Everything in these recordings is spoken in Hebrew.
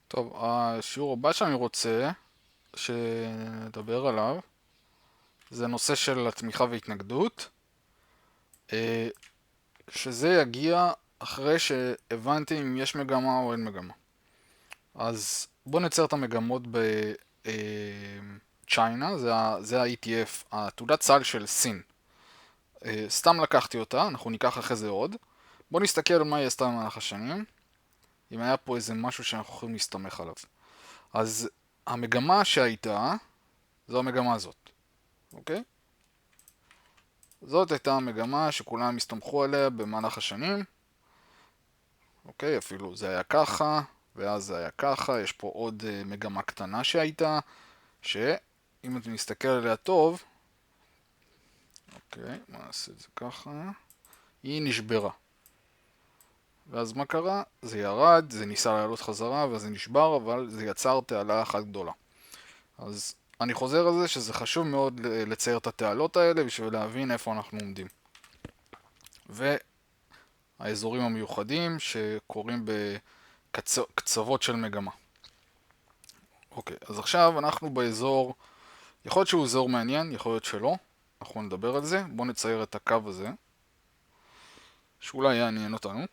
טוב, השיעור הבא שאני רוצה שנדבר עליו זה נושא של התמיכה והתנגדות, אה, שזה יגיע אחרי שהבנתי אם יש מגמה או אין מגמה. אז בואו נצייר את המגמות בצ'יינה, זה ה-ETF, התעודת סל של סין. סתם לקחתי אותה, אנחנו ניקח אחרי זה עוד. בואו נסתכל על מה היא עשתה במהלך השנים, אם היה פה איזה משהו שאנחנו יכולים להסתמך עליו. אז המגמה שהייתה, זו המגמה הזאת, אוקיי? זאת הייתה המגמה שכולם הסתמכו עליה במהלך השנים, אוקיי? אפילו זה היה ככה, ואז זה היה ככה, יש פה עוד מגמה קטנה שהייתה, שאם אתה מסתכל עליה טוב, אוקיי, בוא נעשה את זה ככה, היא נשברה. ואז מה קרה? זה ירד, זה ניסה לעלות חזרה, ואז זה נשבר, אבל זה יצר תעלה אחת גדולה. אז אני חוזר על זה שזה חשוב מאוד לצייר את התעלות האלה בשביל להבין איפה אנחנו עומדים. והאזורים המיוחדים שקורים בקצוות של מגמה. אוקיי, אז עכשיו אנחנו באזור, יכול להיות שהוא אזור מעניין, יכול להיות שלא, אנחנו נדבר על זה. בואו נצייר את הקו הזה, שאולי יעניין אותנו.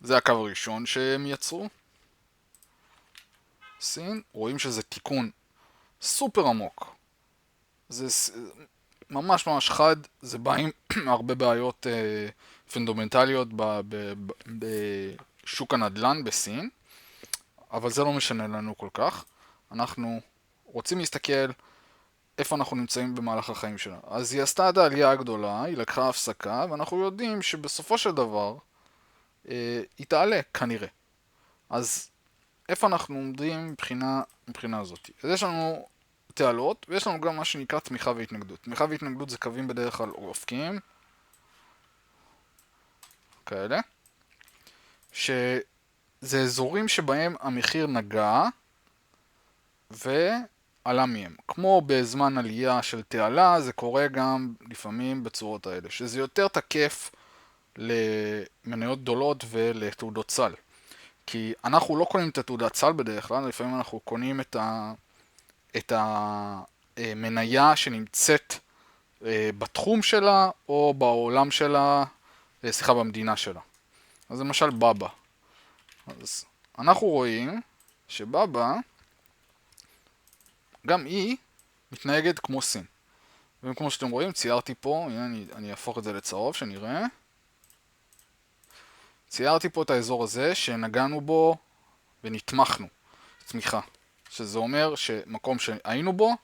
זה הקו הראשון שהם יצרו. סין, רואים שזה תיקון סופר עמוק. זה ממש ממש חד, זה בא עם הרבה בעיות פונדמנטליות בשוק הנדל"ן בסין, אבל זה לא משנה לנו כל כך. אנחנו רוצים להסתכל איפה אנחנו נמצאים במהלך החיים שלה. אז היא עשתה את העלייה הגדולה, היא לקחה הפסקה, ואנחנו יודעים שבסופו של דבר היא תעלה כנראה. אז איפה אנחנו עומדים מבחינה הזאת? אז יש לנו תעלות, ויש לנו גם מה שנקרא תמיכה והתנגדות. תמיכה והתנגדות זה קווים בדרך כלל אופקיים, כאלה, שזה אזורים שבהם המחיר נגע ועלה מהם. כמו בזמן עלייה של תעלה, זה קורה גם לפעמים בצורות האלה, שזה יותר תקף למניות גדולות ולתעודות סל. כי אנחנו לא קונים את התעודת סל בדרך כלל, לפעמים אנחנו קונים את המניה שנמצאת בתחום שלה או בעולם שלה, סליחה, במדינה שלה. אז למשל בבא. אז אנחנו רואים שבבא, גם היא מתנהגת כמו סין. וכמו שאתם רואים, ציירתי פה, הנה אני אהפוך את זה לצהוב, שנראה. ציירתי פה את האזור הזה שנגענו בו ונתמכנו. צמיחה. שזה אומר שמקום שהיינו בו,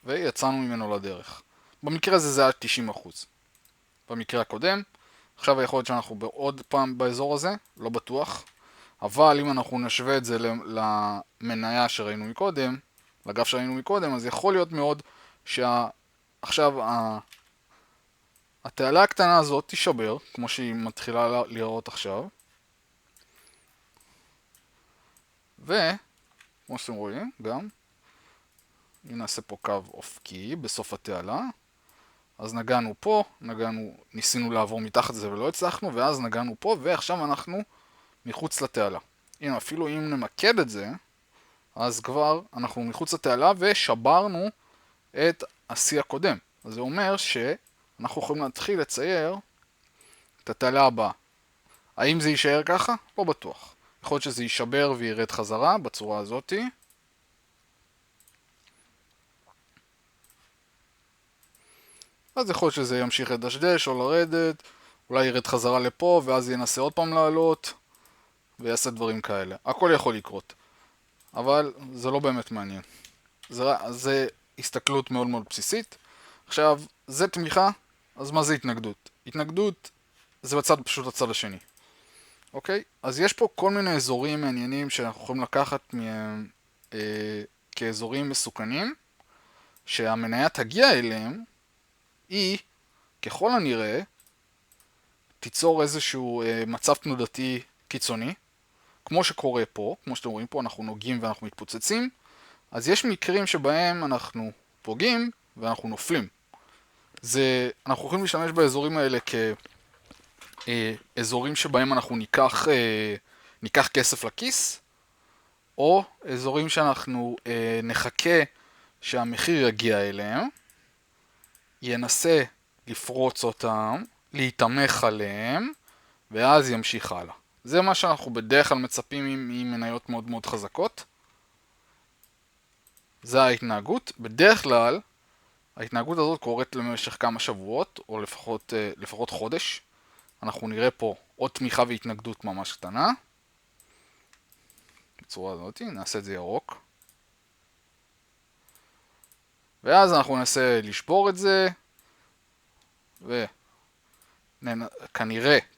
ויצאנו ממנו לדרך. במקרה הזה זה היה 90%. במקרה הקודם, עכשיו יכול להיות שאנחנו בעוד פעם באזור הזה, לא בטוח, אבל אם אנחנו נשווה את זה למניה שראינו מקודם, לגרף שראינו מקודם, אז יכול להיות מאוד שעכשיו התעלה הקטנה הזאת תישבר, כמו שהיא מתחילה לראות עכשיו, וכמו שאתם רואים, גם, אם נעשה פה קו אופקי בסוף התעלה, אז נגענו פה, ניסינו לעבור מתחת לזה ולא הצלחנו, ואז נגענו פה, ועכשיו אנחנו מחוץ לתעלה. הנה, אפילו אם נמקד את זה, אז כבר אנחנו מחוץ לתעלה ושברנו את השיא הקודם. אז זה אומר שאנחנו יכולים להתחיל לצייר את התעלה הבאה. האם זה יישאר ככה? לא בטוח. יכול להיות שזה יישבר וירד חזרה בצורה הזאתי. אז יכול להיות שזה ימשיך לדשדש או לרדת, אולי ירד חזרה לפה ואז ינסה עוד פעם לעלות ויעשה דברים כאלה. הכל יכול לקרות, אבל זה לא באמת מעניין. זה הסתכלות מאוד מאוד בסיסית. עכשיו, זה תמיכה, אז מה זה התנגדות? התנגדות זה בצד, פשוט הצד השני. אוקיי? אז יש פה כל מיני אזורים מעניינים שאנחנו יכולים לקחת מהם כאזורים מסוכנים, שהמניה תגיע אליהם, היא, ככל הנראה, תיצור איזשהו מצב תנודתי קיצוני, כמו שקורה פה, כמו שאתם רואים פה, אנחנו נוגעים ואנחנו מתפוצצים, אז יש מקרים שבהם אנחנו פוגעים ואנחנו נופלים. אנחנו יכולים להשתמש באזורים האלה אזורים שבהם אנחנו ניקח כסף לכיס, או אזורים שאנחנו נחכה שהמחיר יגיע אליהם, ינסה לפרוץ אותם, להתמך עליהם, ואז ימשיך הלאה. זה מה שאנחנו בדרך כלל מצפים ממניות מאוד מאוד חזקות. זה ההתנהגות. בדרך כלל, ההתנהגות הזאת קורית למשך כמה שבועות, או לפחות חודש. אנחנו נראה פה עוד תמיכה והתנגדות ממש קטנה. בצורה הזאת, נעשה את זה ירוק. ואז אנחנו ננסה לשבור את זה,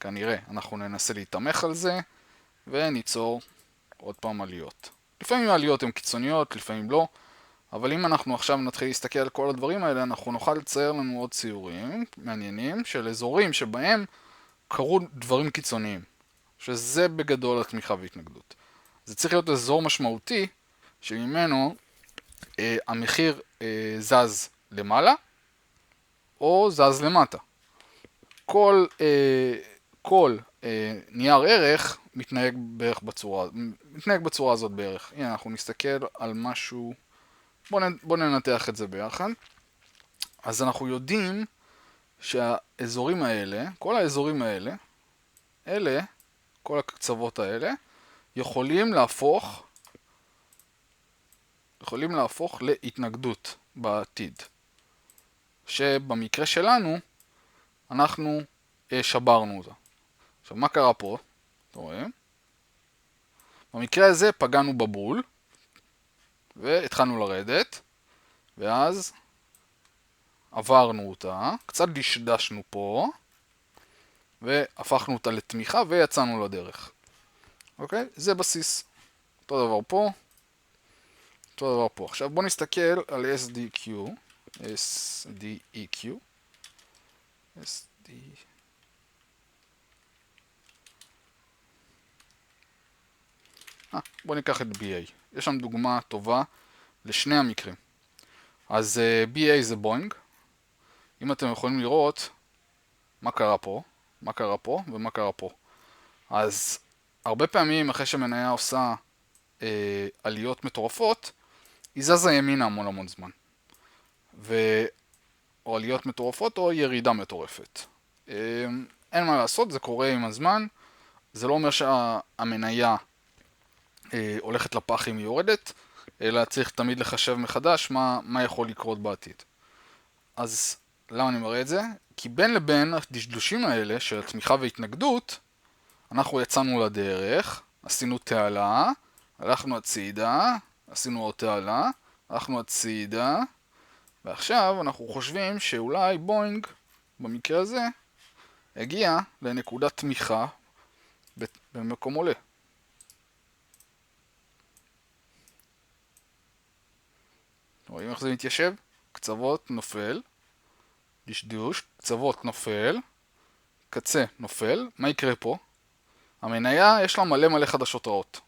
כנראה אנחנו ננסה להתמך על זה, וניצור עוד פעם עליות. לפעמים העליות הן קיצוניות, לפעמים לא, אבל אם אנחנו עכשיו נתחיל להסתכל על כל הדברים האלה, אנחנו נוכל לצייר לנו עוד ציורים מעניינים של אזורים שבהם קרו דברים קיצוניים, שזה בגדול התמיכה והתנגדות. זה צריך להיות אזור משמעותי שממנו המחיר זז למעלה או זז למטה. כל נייר ערך מתנהג בצורה הזאת בערך. הנה, אנחנו נסתכל על משהו, בוא ננתח את זה ביחד. אז אנחנו יודעים שהאזורים האלה, כל האזורים האלה, כל הקצוות האלה, יכולים להפוך להתנגדות בעתיד. שבמקרה שלנו, אנחנו שברנו אותה. עכשיו, מה קרה פה? אתם רואים? במקרה הזה פגענו בבול, והתחלנו לרדת, ואז עברנו אותה, קצת דשדשנו פה, והפכנו אותה לתמיכה ויצאנו לדרך. אוקיי? זה בסיס. אותו דבר פה. אותו דבר פה. עכשיו בואו נסתכל על SDQ. SDEQ. בואו ניקח את BA. יש שם דוגמה טובה לשני המקרים. אז BA זה בוינג. אם אתם יכולים לראות מה קרה פה, מה קרה פה ומה קרה פה. אז הרבה פעמים אחרי שמניה עושה עליות מטורפות, היא זזה ימינה המון זמן. או עליות מטורפות או ירידה מטורפת. אין מה לעשות, זה קורה עם הזמן. זה לא אומר שהמניה הולכת לפח אם היא יורדת, אלא צריך תמיד לחשב מחדש מה יכול לקרות בעתיד. אז למה אני מראה את זה? כי בין לבין הדשדושים האלה של התמיכה והתנגדות, אנחנו יצאנו לדרך, עשינו תעלה, הלכנו הצידה, עשינו עוד תעלה, הלכנו הצידה, ועכשיו אנחנו חושבים שאולי בוינג, במקרה הזה, הגיע לנקודת תמיכה במקום עולה. רואים איך זה מתיישב? קצוות נופל, דשדוש, קצוות נופל, קצה נופל. מה יקרה פה? המניה יש לה מלא חדשות רעות.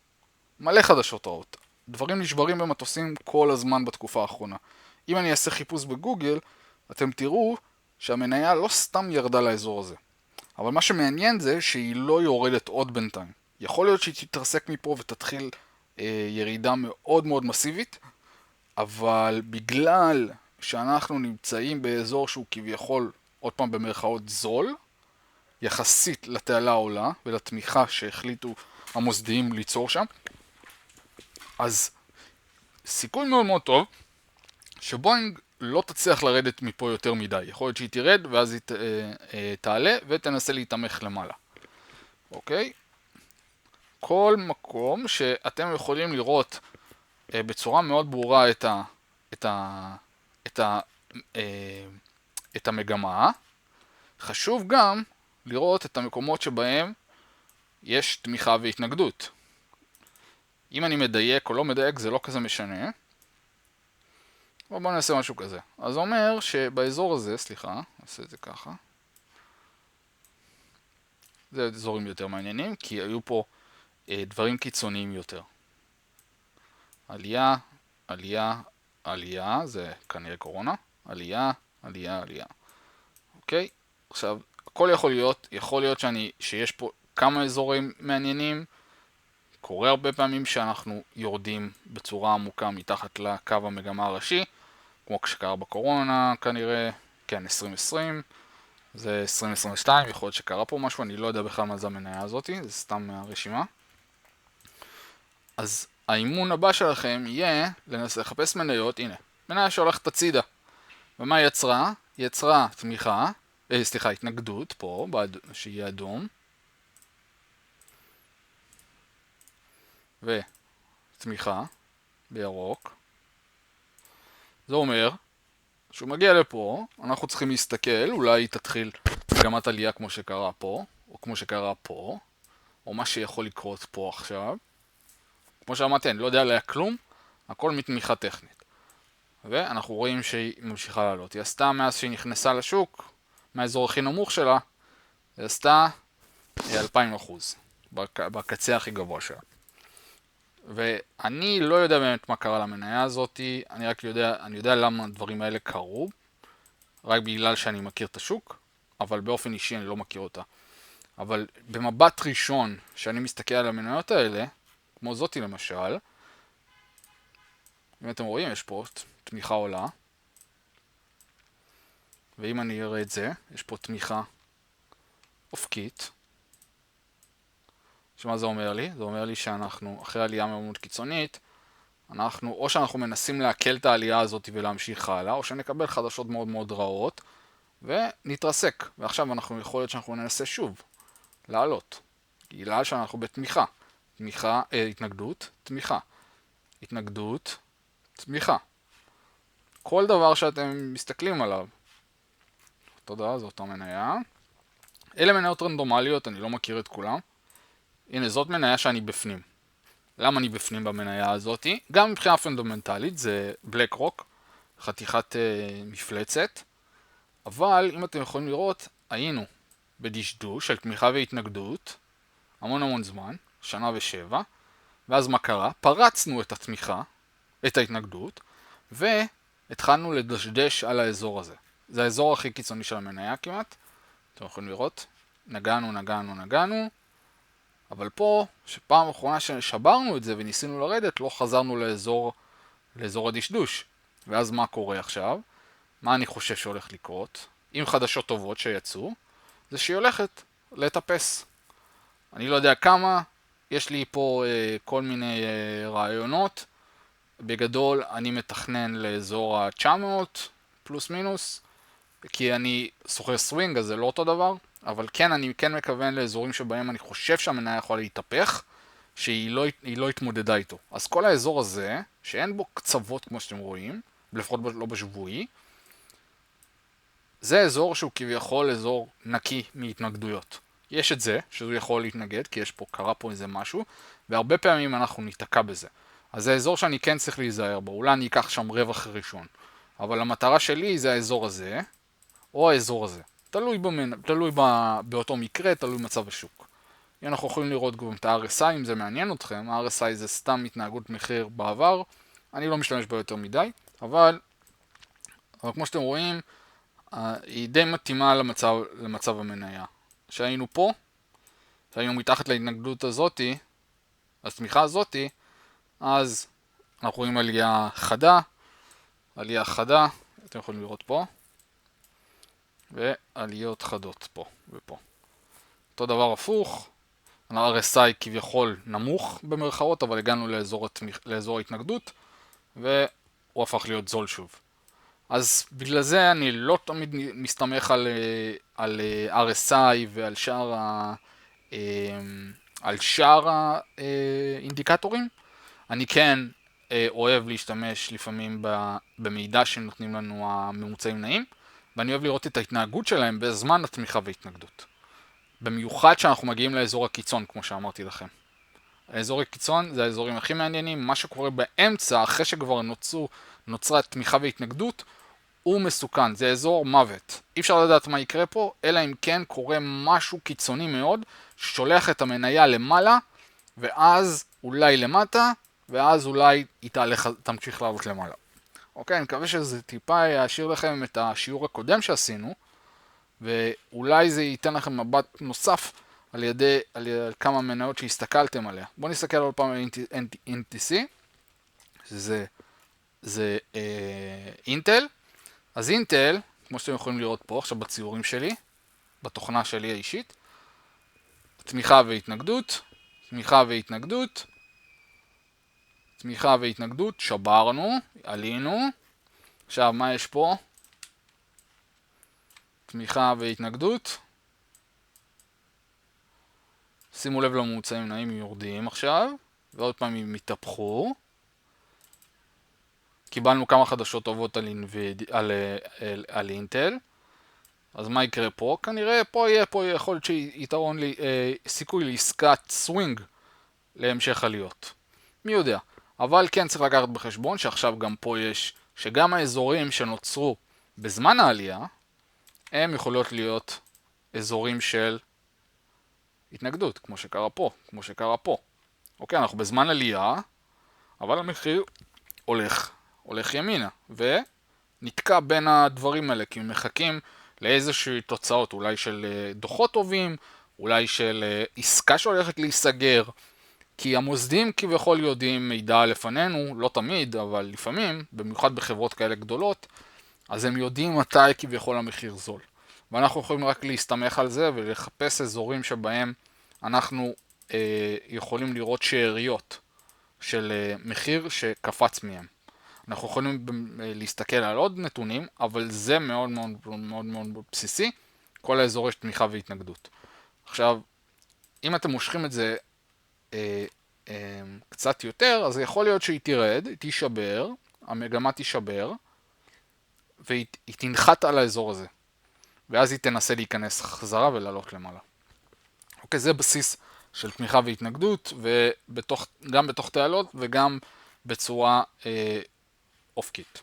מלא חדשות רעות. דברים נשברים במטוסים כל הזמן בתקופה האחרונה. אם אני אעשה חיפוש בגוגל, אתם תראו שהמניה לא סתם ירדה לאזור הזה. אבל מה שמעניין זה שהיא לא יורדת עוד בינתיים. יכול להיות שהיא תתרסק מפה ותתחיל ירידה מאוד מסיבית, אבל בגלל שאנחנו נמצאים באזור שהוא כביכול, עוד פעם במרכאות זול, יחסית לתעלה העולה ולתמיכה שהחליטו המוסדיים ליצור שם, אז סיכוי מאוד טוב שבוינג לא תצליח לרדת מפה יותר מדי. יכול להיות שהיא תרד ואז היא תעלה ותנסה להתמך למעלה. אוקיי? כל מקום שאתם יכולים לראות בצורה מאוד ברורה את המגמה, חשוב גם לראות את המקומות שבהם יש תמיכה והתנגדות. אם אני מדייק או לא מדייק זה לא כזה משנה. בואו נעשה משהו כזה. אז זה אומר שבאזור הזה, סליחה, נעשה את זה ככה. זה אזורים יותר מעניינים, כי היו פה דברים קיצוניים יותר. עלייה, עלייה, עלייה, זה כנראה קורונה. עלייה, עלייה, עלייה. אוקיי? עכשיו, הכל יכול להיות שיש פה כמה אזורים מעניינים. קורה הרבה פעמים שאנחנו יורדים בצורה עמוקה מתחת לקו המגמה הראשי, כמו שקרה בקורונה כנראה, כן 2020, זה 2022, יכול להיות שקרה פה משהו, אני לא יודע בכלל מה זה המניה הזאת, זה סתם מהרשימה. אז האימון הבא שלכם יהיה לנסה לחפש מניות, הנה, מניה שהולכת הצידה. ומה היא יצרה? היא יצרה תמיכה, התנגדות פה, שיהיה אדום. ותמיכה בירוק. זה אומר שהוא מגיע לפה, אנחנו צריכים להסתכל, אולי תתחיל מגמת עלייה כמו שקרה פה, או כמו שקרה פה, או מה שיכול לקרות פה עכשיו. כמו שאמרתי, אני לא יודע עליה כלום, הכל מתמיכה טכנית. ואנחנו רואים שהיא ממשיכה לעלות. היא עשתה מאז שהיא נכנסה לשוק, מהאזור הכי נמוך שלה, היא עשתה 2000%, בקצה הכי גבוה שלה. ואני לא יודע באמת מה קרה למניה הזאת, אני יודע למה הדברים האלה קרו, רק בגלל שאני מכיר את השוק, אבל באופן אישי אני לא מכיר אותה. אבל במבט ראשון, שאני מסתכל על המניות האלה, כמו זאתי למשל, אם אתם רואים, יש פה תמיכה עולה, ואם אני אראה את זה, יש פה תמיכה אופקית. שמה זה אומר לי? זה אומר לי שאנחנו, אחרי עלייה מאוד קיצונית, או שאנחנו מנסים להקל את העלייה הזאת ולהמשיך הלאה, או שנקבל חדשות מאוד מאוד רעות, ונתרסק. ועכשיו יכול להיות שאנחנו ננסה שוב לעלות. בגלל שאנחנו בתמיכה. התנגדות, תמיכה. התנגדות, תמיכה. כל דבר שאתם מסתכלים עליו. תודה, זו אותה מניה. אלה מניות רנדומליות, אני לא מכיר את כולם. הנה, זאת מניה שאני בפנים. למה אני בפנים במניה הזאת? גם מבחינה פונדמנטלית, זה בלק רוק, חתיכת מפלצת. אבל אם אתם יכולים לראות, היינו בדשדוש של תמיכה והתנגדות, המון זמן, שנה ושבע, ואז מה קרה? פרצנו את התמיכה, את ההתנגדות, והתחלנו לדשדש על האזור הזה. זה האזור הכי קיצוני של המניה כמעט. אתם יכולים לראות, נגענו, אבל פה, שפעם האחרונה ששברנו את זה וניסינו לרדת, לא חזרנו לאזור הדשדוש. ואז מה קורה עכשיו? מה אני חושב שהולך לקרות? עם חדשות טובות שיצאו, זה שהיא הולכת לטפס. אני לא יודע כמה, יש לי פה כל מיני רעיונות. בגדול אני מתכנן לאזור ה-900 פלוס מינוס, כי אני סוחר סווינג, אז זה לא אותו דבר, אבל כן, אני כן מכוון לאזורים שבהם אני חושב שהמניה יכולה להתהפך, שהיא לא התמודדה איתו. אז כל האזור הזה, שאין בו קצוות כמו שאתם רואים, לפחות לא בשבועי, זה אזור שהוא כביכול אזור נקי מהתנגדויות. יש את זה, שהוא יכול להתנגד, כי קרה פה איזה משהו, והרבה פעמים אנחנו ניתקע בזה. אז זה אזור שאני כן צריך להיזהר בו, אולי אני אקח שם רווח ראשון. אבל המטרה שלי זה האזור הזה, או האזור הזה. תלוי באותו מקרה, תלוי במצב השוק. אנחנו יכולים לראות גם את ה-RSI, אם זה מעניין אתכם. ה-RSI זה סתם התנהגות מחיר בעבר, אני לא משתמש בו יותר מדי, אבל כמו שאתם רואים, היא די מתאימה למצב המניה. שהיינו פה, שהיינו מתחת להתנגדות הזאתי, התמיכה הזאתי, אז אנחנו רואים עלייה חדה, אתם יכולים לראות פה, ועליות חדות פה ופה. אותו דבר הפוך, ה-RSI כביכול נמוך במרכאות, אבל הגענו לאזור ההתנגדות, והוא הפך להיות זול שוב. אז בגלל זה אני לא תמיד מסתמך על RSI ועל שאר האינדיקטורים. אני כן אוהב להשתמש לפעמים במידע שנותנים לנו הממוצעים נעים, ואני אוהב לראות את ההתנהגות שלהם בזמן התמיכה והתנגדות. במיוחד שאנחנו מגיעים לאזור הקיצון, כמו שאמרתי לכם. האזור הקיצון זה האזורים הכי מעניינים, מה שקורה באמצע, אחרי שכבר נוצרה תמיכה והתנגדות, הוא מסוכן, זה אזור מוות. אי אפשר לדעת מה יקרה פה, אלא אם כן קורה משהו קיצוני מאוד, ששולח את המניה למעלה, ואז אולי למטה, ואז אולי תמשיך לעלות למעלה. אוקיי, אני מקווה שזה טיפה ישאיר לכם את השיעור הקודם שעשינו, ואולי זה ייתן לכם מבט נוסף על כמה מניות שהסתכלתם עליה. בואו נסתכל עוד פעם על NTC, זה אינטל. אז אינטל, כמו שאתם יכולים לראות פה עכשיו בציורים שלי, בתוכנה שלי האישית, תמיכה והתנגדות, תמיכה והתנגדות, תמיכה והתנגדות, שברנו, עלינו. עכשיו מה יש פה? תמיכה והתנגדות. שימו לב לממוצעים נעים יורדים עכשיו, ועוד פעם הם מתהפכו. קיבלנו כמה חדשות טובות על אינטל. אז מה יקרה פה? כנראה פה יכול להיות שיתרון סיכוי לעסקת סווינג להמשך עליות. מי יודע. אבל כן צריך לקחת בחשבון שעכשיו גם פה יש, שגם האזורים שנוצרו בזמן העלייה, הם יכולות להיות אזורים של התנגדות, כמו שקרה פה, כמו שקרה פה. אוקיי, אנחנו בזמן עלייה, אבל המחיר הולך ימינה, ונתקע בין הדברים האלה, כי מחכים לאיזושהי תוצאות, אולי של דוחות טובים, אולי של עסקה שהולכת להיסגר, כי המוסדים כביכול יודעים מידע לפנינו, לא תמיד, אבל לפעמים, במיוחד בחברות כאלה גדולות, אז הם יודעים מתי כביכול המחיר זול. ואנחנו יכולים רק להסתמך על זה ולחפש אזורים שבהם אנחנו יכולים לראות שאריות של מחיר שקפץ מהם. אנחנו יכולים להסתכל על עוד נתונים, אבל זה מאוד מאוד מאוד מאוד בסיסי, כל האזורי תמיכה והתנגדות. עכשיו, אם אתם מושכים את זה קצת יותר, אז יכול להיות שהיא תרד, היא תישבר, המגמה תישבר, והיא תנחת על האזור הזה. ואז היא תנסה להיכנס חזרה ולעלות למעלה. אוקיי, זה בסיס של תמיכה והתנגדות, גם בתוך תעלות וגם בצורה אופקית.